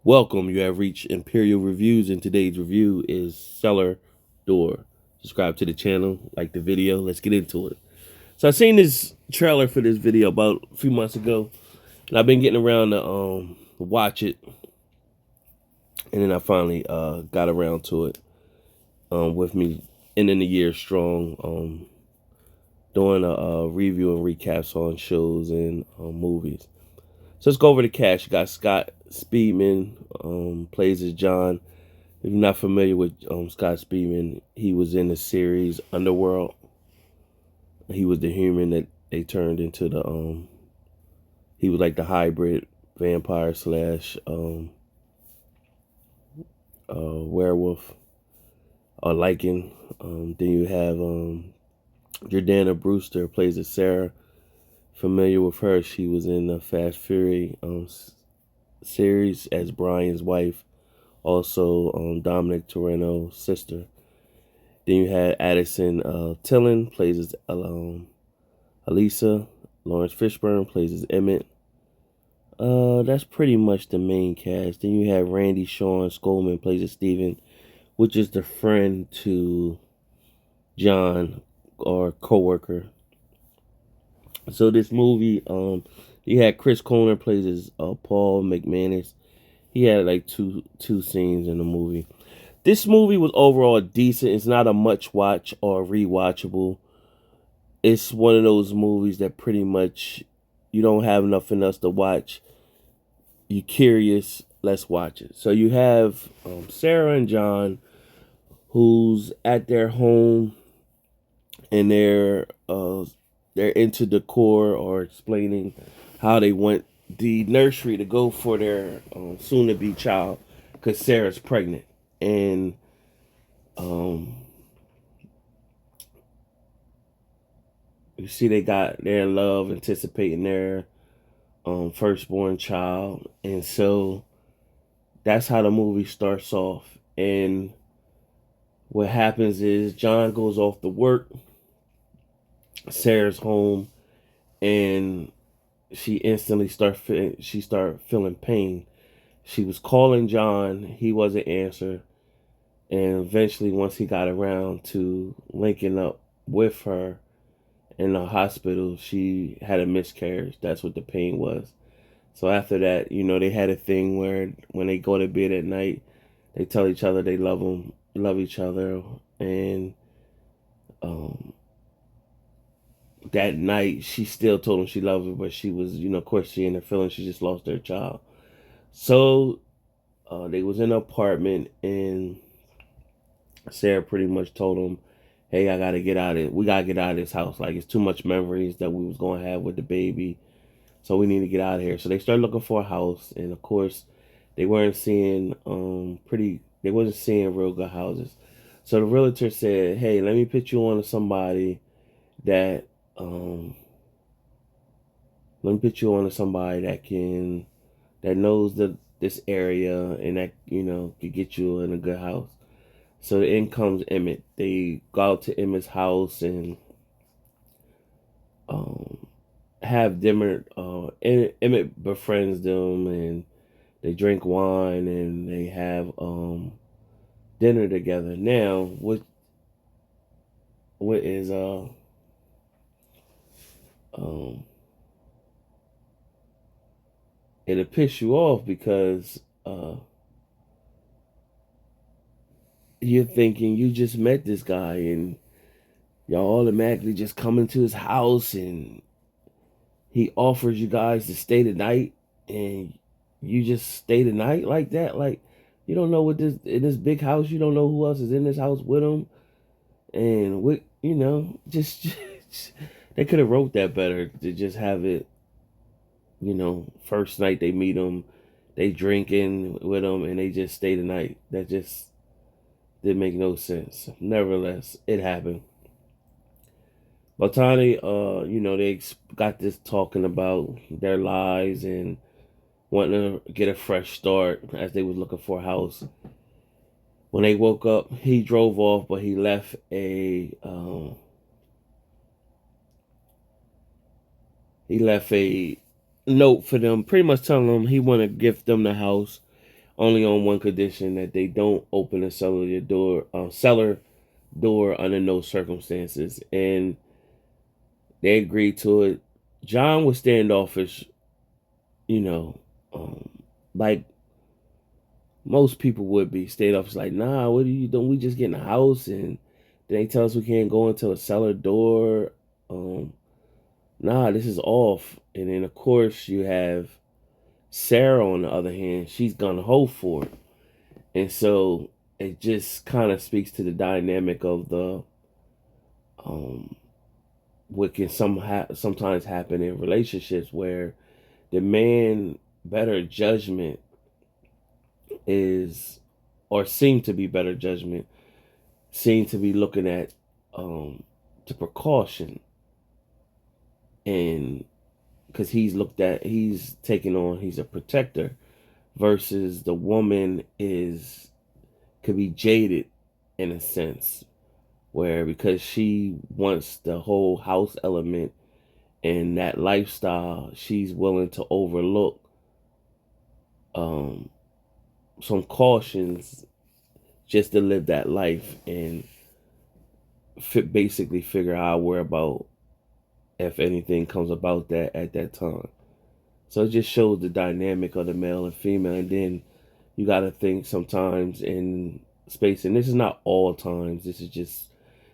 Welcome, you have reached Imperial Reviews, and today's review is Cellar Door. Subscribe to the channel, like the video, let's get into it. So I seen this trailer for this video about a few months ago, and I've been getting around to watch it, and then I finally got around to it with me ending the year strong, doing a review and recaps on shows and movies. So let's go over the cast. You got Scott Speedman, plays as John. If you're not familiar with Scott Speedman, he was in the series Underworld. He was the human that they turned into the he was like the hybrid vampire slash werewolf or lichen. Then you have Jordana Brewster plays as Sarah. Familiar with her? She was in the Fast Fury series as Brian's wife. Also, Dominic Toretto's sister. Then you had Addison Tillin plays as Elisa. Lawrence Fishburne plays as Emmett. That's pretty much the main cast. Then you have Randy Sean Skolman plays as Steven, which is the friend to John or co-worker. So this movie, you had Chris Conner plays as Paul McManus. He had like two scenes in the movie. This movie was overall decent. It's not a much watch or rewatchable. It's one of those movies that pretty much you don't have nothing else to watch. You're curious, let's watch it. So you have Sarah and John, who's at their home, and they're into decor or explaining how they want the nursery to go for their soon-to-be child, because Sarah's pregnant, and you see they got their love, anticipating their firstborn child, and so that's how the movie starts off. And what happens is John goes off to work, Sarah's home, and she instantly start feeling pain. She was calling John, he wasn't answer, and eventually once he got around to linking up with her in the hospital, she had a miscarriage. That's what the pain was. So after that, they had a thing where when they go to bed at night, they tell each other they love each other, and um, that night she still told him she loved him, but she was, of course, she in her feelings. She just lost her child. So they was in an apartment, and Sarah pretty much told him, "Hey, I gotta get out of it. We gotta get out of this house. Like, it's too much memories that we was gonna have with the baby, so we need to get out of here." So they started looking for a house, and of course, they weren't seeing They wasn't seeing real good houses. So the realtor said, "Hey, let me put you on to somebody that um, let me put you on to somebody that knows this area, and that could get you in a good house." So in comes Emmett. They go out to Emmett's house and um, have dinner. Emmett befriends them, and they drink wine, and they have dinner together. Now, what is um it'll piss you off because you're thinking you just met this guy, and y'all automatically just come into his house, and he offers you guys to stay the night, and you just stay the night like that. Like, you don't know what this in this big house. You don't know who else is in this house with him, and what just they could have wrote that better to just have it. First night they meet him, they drinking with him, and they just stay the night. That just didn't make no sense. Nevertheless, it happened. Baltani, they got this talking about their lives and wanting to get a fresh start as they was looking for a house. When they woke up, he drove off, but he left a note for them, pretty much telling them he want to gift them the house only on one condition, that they don't open a cellar door under no circumstances. And they agreed to it. John was standoffish, you know, um, like most people would be. Standoffish, like, nah, what are you doing? We just get in a house, and they tell us we can't go into a cellar door. Um, nah, this is off. And then, of course, you have Sarah on the other hand. She's gonna hold for it. And so it just kind of speaks to the dynamic of the um, what can sometimes happen in relationships, where the man better judgment is, or seem to be better judgment, seem to be looking at the precaution, and because he's taking on, he's a protector, versus the woman could be jaded in a sense, where because she wants the whole house element and that lifestyle, she's willing to overlook um, some cautions just to live that life and basically figure out where about if anything comes about that at that time. So it just shows the dynamic of the male and female. And then you got to think sometimes in space, and this is not all times, this is just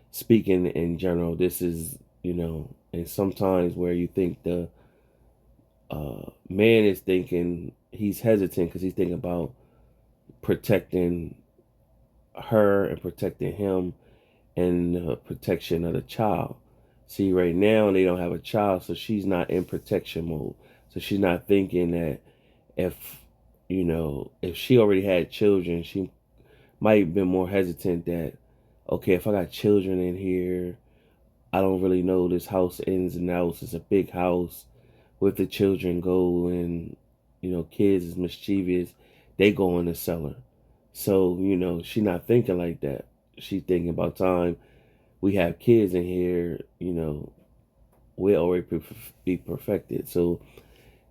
speaking in general. This is, and sometimes where you think the man is thinking, he's hesitant because he's thinking about protecting her and protecting him and the protection of the child. See, right now they don't have a child, so she's not in protection mode. So she's not thinking that if if she already had children, she might have been more hesitant that, okay, if I got children in here, I don't really know this house ins and outs. It's a big house. With the children go, and kids is mischievous, they go in the cellar. So she's not thinking like that. She's thinking about time we have kids in here, we'll already be perfected. So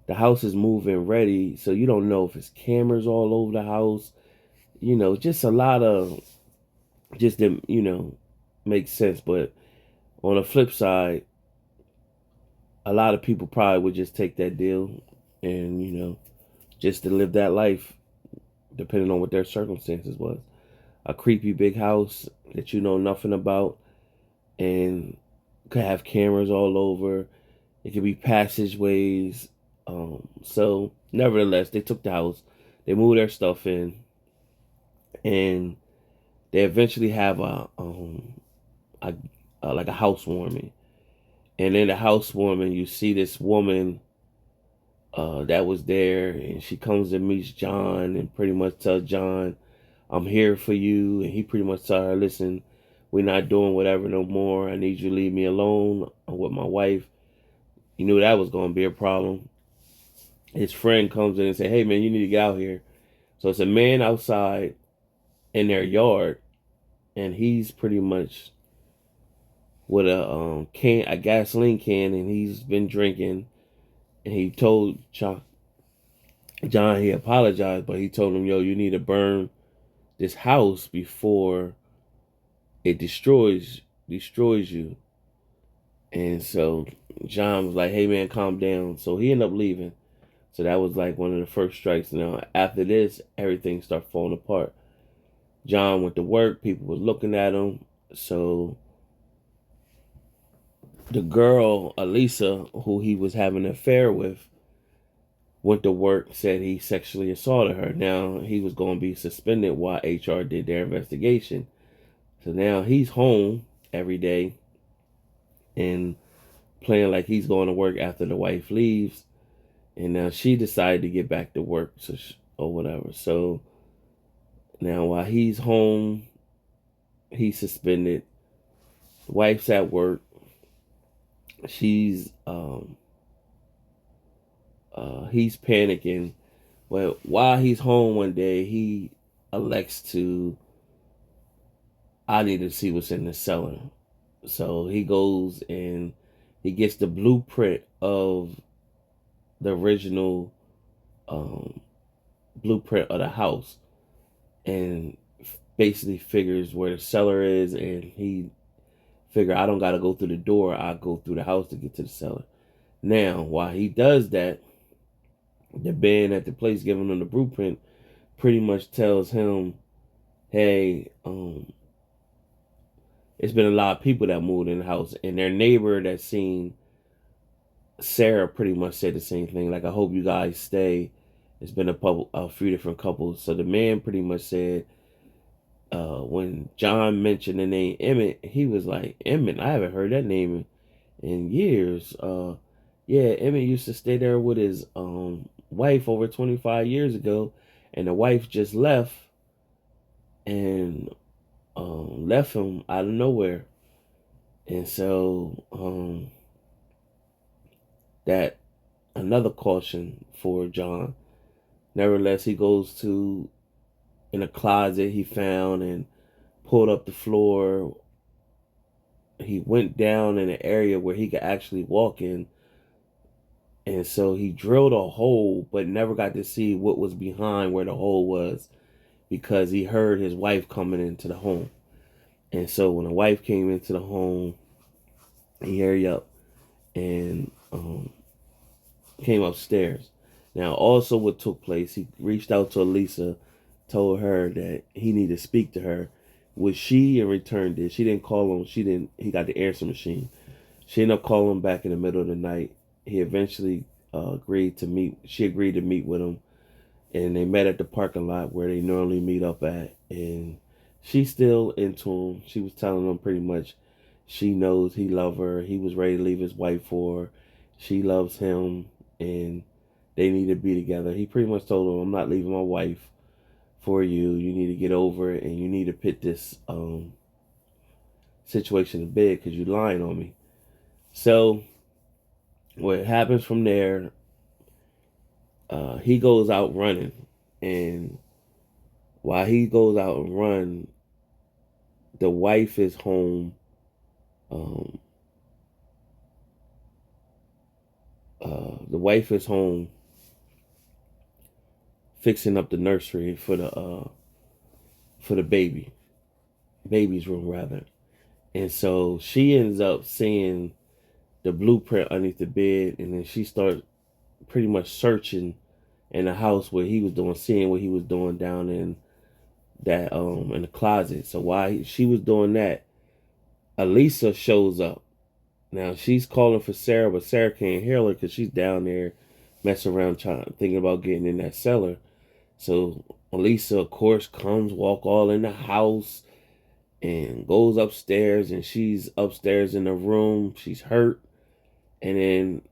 the house is moving ready. So you don't know if it's cameras all over the house. Just a lot of just didn't make sense. But on the flip side, a lot of people probably would just take that deal and just to live that life, depending on what their circumstances was. A creepy big house that you know nothing about, and could have cameras all over. It could be passageways. So nevertheless, they took the house, they moved their stuff in, and they eventually have a like a housewarming. And in the housewarming, you see this woman that was there, and she comes and meets John and pretty much tells John, I'm here for you. And he pretty much tell her, listen, we're not doing whatever no more. I need you to leave me alone. I'm with my wife. He knew that was going to be a problem. His friend comes in and say, hey man, you need to get out here. So it's a man outside in their yard, and he's pretty much with a gasoline can, and he's been drinking. And he told John, he apologized, but he told him, yo, you need to burn this house before it destroys you. And so John was like, hey man, calm down. So he ended up leaving. So that was like one of the first strikes. Now after this, everything started falling apart. John went to work, people was looking at him. So the girl, Elisa, who he was having an affair with, went to work, said he sexually assaulted her. Now he was going to be suspended while HR did their investigation. So now he's home every day and playing like he's going to work after the wife leaves. And now she decided to get back to work, or whatever. So now while he's home, he's suspended. The wife's at work. She's he's panicking. Well, while he's home one day, he elects to, I need to see what's in the cellar. So he goes and he gets the blueprint of the original blueprint of the house, and basically figures where the cellar is, and he figure I don't gotta go through the door, I go through the house to get to the cellar. Now, while he does that, the man at the place giving him the blueprint pretty much tells him, hey, it's been a lot of people that moved in the house, and their neighbor that seen Sarah pretty much said the same thing. Like, I hope you guys stay. It's been a few different couples. So the man pretty much said, when John mentioned the name Emmett, he was like, Emmett, I haven't heard that name in years. Yeah, Emmett used to stay there with his wife over 25 years ago, and the wife just left and left him out of nowhere. And so that another caution for John. Nevertheless, he goes to in a closet he found and pulled up the floor. He went down in an area where he could actually walk in. And so he drilled a hole, but never got to see what was behind where the hole was, because he heard his wife coming into the home. And so when the wife came into the home, he hurried up and came upstairs. Now, also what took place, he reached out to Elisa, told her that he needed to speak to her, which she in return did. She didn't call him. He got the answer machine. She ended up calling him back in the middle of the night. He eventually agreed to meet. She agreed to meet with him, and they met at the parking lot where they normally meet up at. And she's still into him. She was telling him pretty much she knows he loves her. He was ready to leave his wife for her. She loves him, and they need to be together. He pretty much told her, I'm not leaving my wife for you. You need to get over it, and you need to put this situation to bed because you're lying on me. So what happens from there, he goes out running, and while he goes out and run, the wife is home. The wife is home fixing up the nursery for the baby's room rather. And so she ends up seeing the blueprint underneath the bed, and then she starts pretty much searching in the house where he was doing, seeing what he was doing down in that in the closet. So while she was doing that, Elisa shows up. Now she's calling for Sarah, but Sarah can't hear her because she's down there messing around, thinking about getting in that cellar. So Elisa, of course, comes, walk all in the house, and goes upstairs, and she's upstairs in the room. She's hurt, and then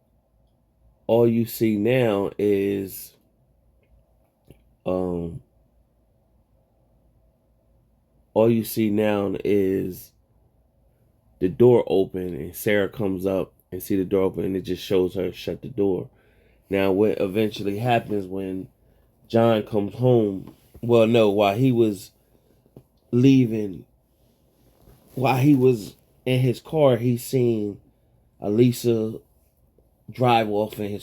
all you see now is the door open, and Sarah comes up and see the door open, and it just shows her shut the door. Now what eventually happens when John comes home, well, no, while he was leaving, while he was in his car, he seen Elisa drive off in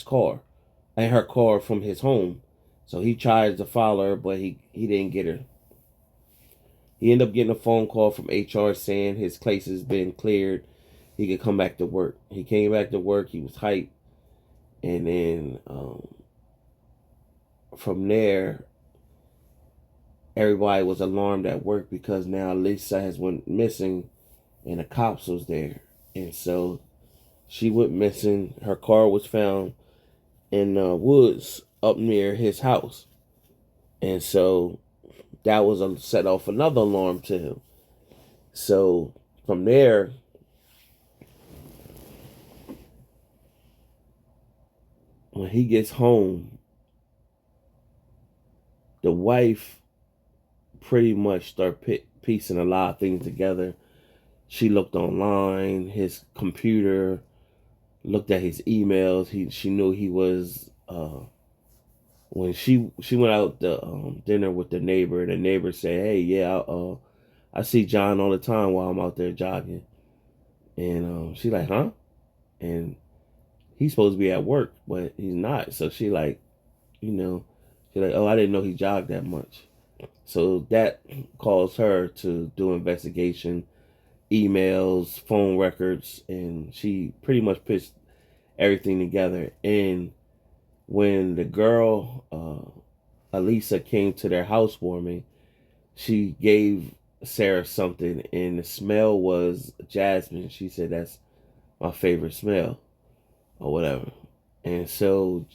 her car from his home. So he tries to follow her, but he didn't get her. He ended up getting a phone call from HR saying his case has been cleared. He could come back to work. He came back to work. He was hyped. And then from there, everybody was alarmed at work because now Lisa has went missing and the cops was there. And so she went missing. Her car was found in the woods up near his house. And so that was a set off another alarm to him. So from there, when he gets home, the wife pretty much started piecing a lot of things together. She looked online, his computer, looked at his emails. She knew he was when she went out to dinner with the neighbor said, "Hey, yeah, I see John all the time while I'm out there jogging." And she like, "Huh?" And he's supposed to be at work, but he's not. So she like, you know, She's like, oh, I didn't know he jogged that much. So that caused her to do investigation, emails, phone records, and she pretty much pieced everything together. And when the girl, Elisa, came to their housewarming, she gave Sarah something, and the smell was jasmine. She said, that's my favorite smell, or whatever. And so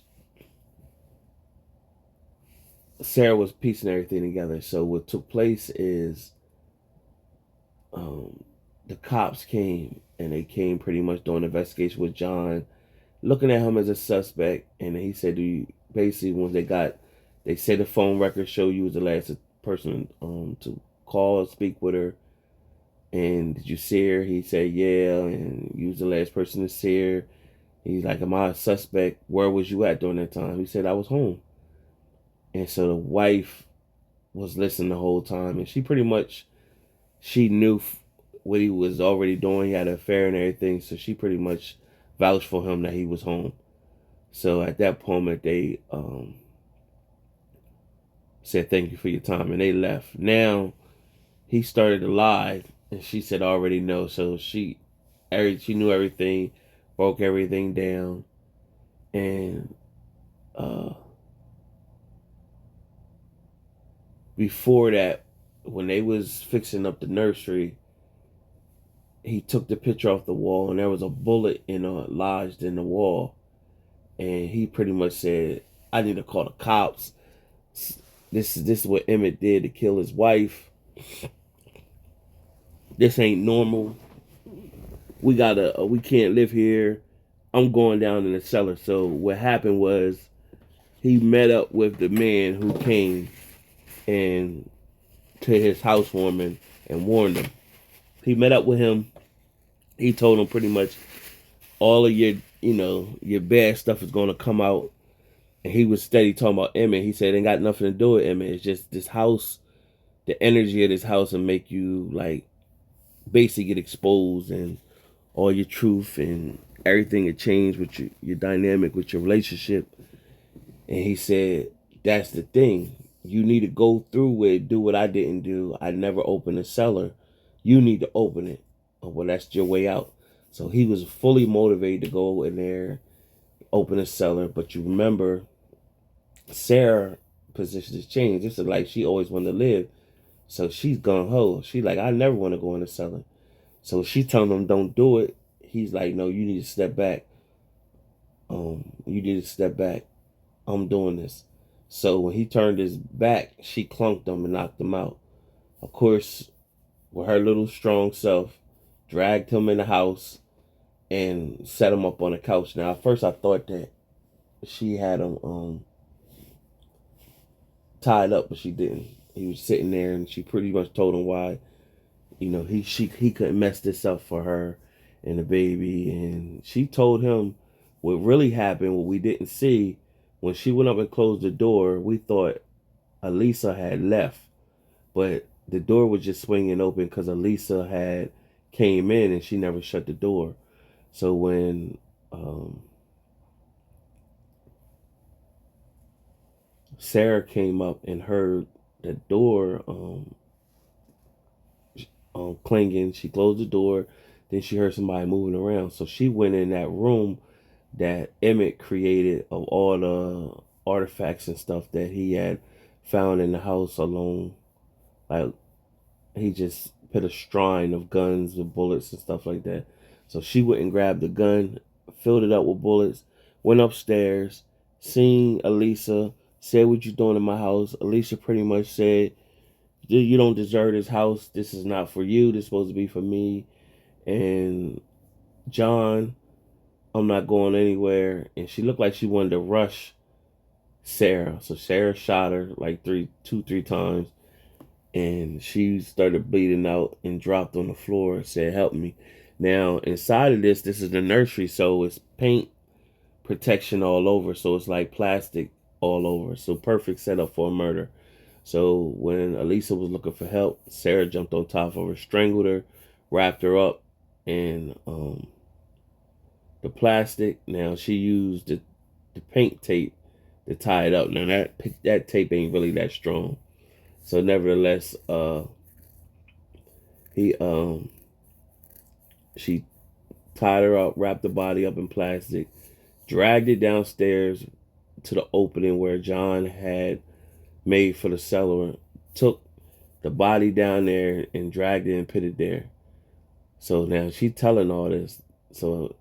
Sarah was piecing everything together. So what took place is um, the cops came, and they came pretty much doing an investigation with John, looking at him as a suspect. And he said, "Do you basically once they said the phone records show you was the last person to call or speak with her, and did you see her?" He said, "Yeah," and you was the last person to see her. He's like, "Am I a suspect? Where was you at during that time?" He said, "I was home." And so the wife was listening the whole time, and she pretty much she knew what he was already doing. He had an affair and everything, so she pretty much vouched for him that he was home. So at that moment, they said, "Thank you for your time," and they left. Now he started to lie, and she said, "I already know." So she knew everything, broke everything down, and uh, before that, when they was fixing up the nursery, he took the picture off the wall, and there was a bullet lodged in the wall, and he pretty much said, "I need to call the cops. This is what Emmett did to kill his wife. This ain't normal. We can't live here. I'm going down in the cellar." So what happened was he met up with the man who came and to his housewarming and warned him. He met up with him. He told him pretty much all of your bad stuff is going to come out. And he was steady talking about Emmett. He said it ain't got nothing to do with Emmett. It's just this house, the energy of this house, and make you like basically get exposed, and all your truth and everything had changed with your dynamic with your relationship. And he said, that's the thing. You need to go through with, do what I didn't do. I never opened a cellar. You need to open it. Oh, well, that's your way out. So he was fully motivated to go in there, open a cellar. But you remember, Sarah position has changed. This is like she always wanted to live. So she's gung ho. She like, I never want to go in the cellar. So she telling him don't do it. He's like, no, you need to step back. You need to step back. I'm doing this. So when he turned his back, she clunked him and knocked him out. Of course, with her little strong self, dragged him in the house and set him up on the couch. Now, at first, I thought that she had him tied up, but she didn't. He was sitting there, and she pretty much told him why. He couldn't mess this up for her and the baby, and she told him what really happened, what we didn't see. When she went up and closed the door, we thought Elisa had left, but the door was just swinging open because Elisa had came in and she never shut the door. So when Sarah came up and heard the door clanging, she closed the door. Then she heard somebody moving around, so she went in that room that Emmett created of all the artifacts and stuff that he had found in the house alone. Like he just put a shrine of guns with bullets and stuff like that. So she went and grabbed the gun, filled it up with bullets, went upstairs, seen Elisa, said, "What you doing in my house?" Elisa pretty much said, "You don't deserve this house. This is not for you. This is supposed to be for me." And John, "I'm not going anywhere." And she looked like she wanted to rush Sarah. So Sarah shot her like two, three times. And she started bleeding out and dropped on the floor and said, "Help me." Now, inside of this is the nursery. So it's paint protection all over. So it's like plastic all over. So perfect setup for a murder. So when Elisa was looking for help, Sarah jumped on top of her, strangled her, wrapped her up in the plastic. Now she used the paint tape to tie it up. Now that tape ain't really that strong. So nevertheless, he she tied her up, wrapped the body up in plastic, dragged it downstairs to the opening where John had made for the cellar, took the body down there and dragged it and put it there. So now she telling all this. So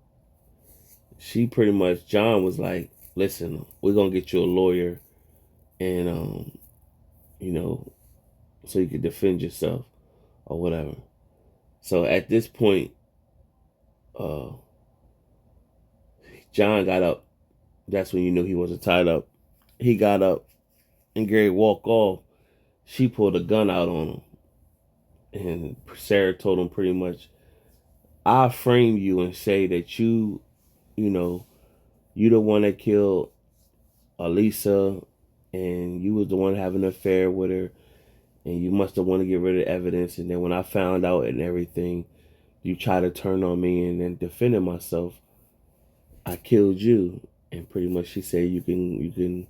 she pretty much, John was like, listen, we're gonna get you a lawyer and you know, so you can defend yourself or whatever. So at this point, uh John got up. That's when you knew he wasn't tied up. He got up and Gary walked off. She pulled a gun out on him. And Sarah told him pretty much, I'll frame you and say that you know, you the one that killed Elisa and you was the one having an affair with her and you must have wanted to get rid of the evidence. And then when I found out and everything, you tried to turn on me and then defending myself, I killed you. And pretty much she said you can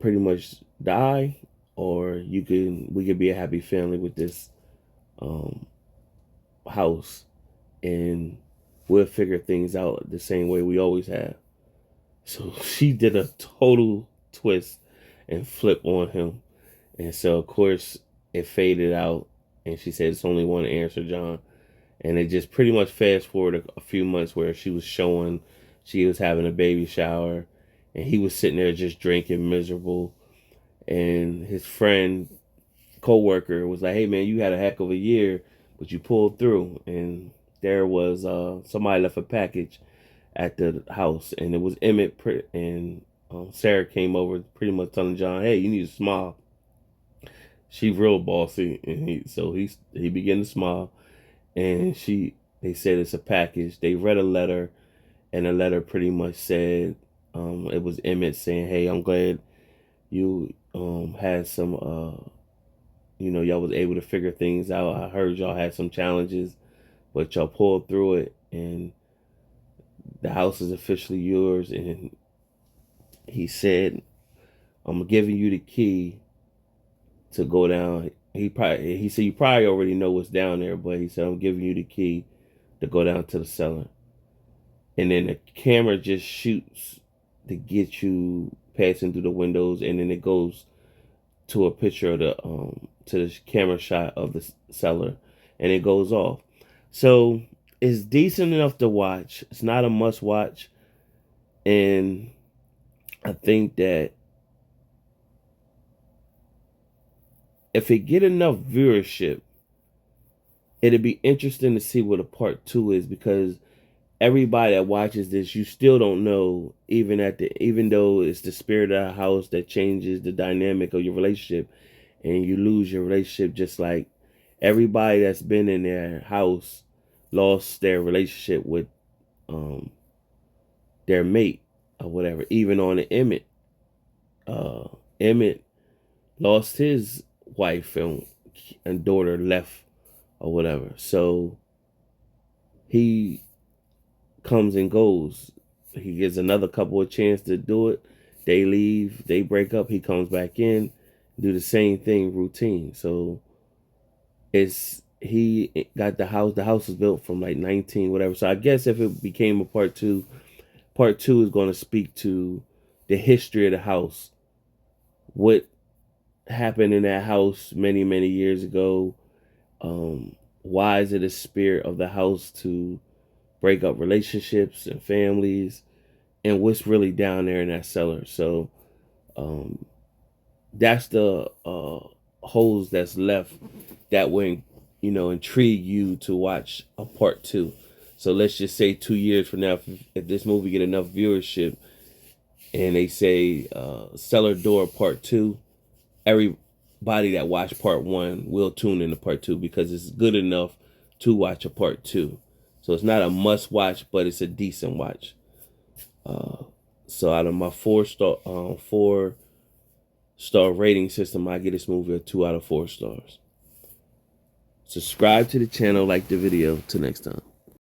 pretty much die or we could be a happy family with this house and we'll figure things out the same way we always have. So she did a total twist and flip on him. And so of course it faded out and she said it's only one answer, John. And it just pretty much fast forward a few months where she was showing she was having a baby shower and he was sitting there just drinking miserable. And his friend, co-worker was like, hey man, you had a heck of a year, but you pulled through. And there was somebody left a package at the house and it was Emmett and Sarah came over pretty much telling John, hey, you need to smile. She real bossy. And he began to smile. And they said it's a package. They read a letter, and the letter pretty much said, it was Emmett saying, hey, I'm glad you had some, y'all was able to figure things out. I heard y'all had some challenges, but y'all pulled through it, and the house is officially yours. And he said, I'm giving you the key to go down. He said you probably already know what's down there, but he said I'm giving you the key to go down to the cellar. And then the camera just shoots to get you passing through the windows, and then it goes to a picture of to the camera shot of the cellar, and it goes off. So it's decent enough to watch. It's not a must watch, and I think that if it get enough viewership, it'd be interesting to see what a part 2 is, because everybody that watches this, you still don't know, even though it's the spirit of the house that changes the dynamic of your relationship, and you lose your relationship, just like everybody that's been in their house lost their relationship with their mate or whatever. Even on the Emmett, Emmett lost his wife and daughter left or whatever. So he comes and goes. He gives another couple a chance to do it. They leave, they break up, he comes back in, do the same thing, routine. So he got the house was built from like 19 whatever. So I guess if it became a part 2 is going to speak to the history of the house, what happened in that house many years ago. Why is it a spirit of the house to break up relationships and families, and what's really down there in that cellar? So that's the holes that's left that would intrigue you to watch a part 2. So let's just say 2 years from now, if this movie get enough viewership and they say Cellar Door part 2, everybody that watched part 1 will tune into part 2 because it's good enough to watch a part 2. So it's not a must watch, but it's a decent watch. So out of my 4-star rating system, I give this movie a 2 out of 4 stars. Subscribe to the channel, like the video. Till next time.